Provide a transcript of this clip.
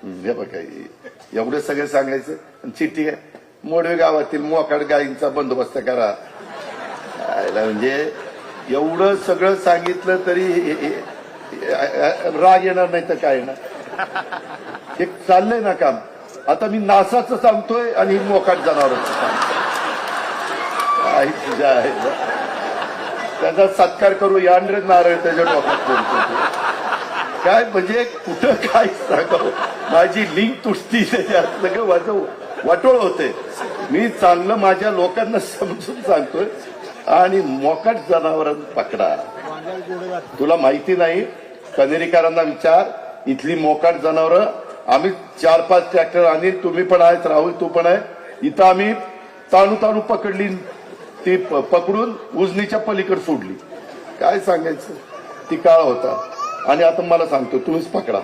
हे बघा एवढं सगळं सांगायचं आणि चिठ्ठी आहे मोडवे गावातील मोकाट गायींचा बंदोबस्त करा. म्हणजे एवढं सगळं सांगितलं तरी राग येणार नाही तर काय येणार. हे चाललंय ना काम. आता मी नासाचं सांगतोय आणि मोकाट जनावरांचं सांगतोय. तुझ्या आहे त्याचा सत्कार करू यांड्रे नारळ त्याच्या डोक्यात बोलतो. काय म्हणजे कुठं काय सांगावं. माझी लिंक तुटती त्याच्यात सगळं माझं वाटोळ होते. मी चांगलं माझ्या लोकांना समजून सांगतोय आणि मोकाट जनावरांना पकडा. तुला माहिती नाही कनेरीकरांना विचार. इथली मोकाट जनावरं आम्ही 4-5 ट्रॅक्टर आणील. तुम्ही पण आहेत राहुल तू पण आहे. इथं आम्ही ताणू पकडली ती पकडून उजनीच्या पलीकडे सोडली. काय सांगायचं ती काळ होता. आणि आता मला सांगतो तुम्हीच पकडा.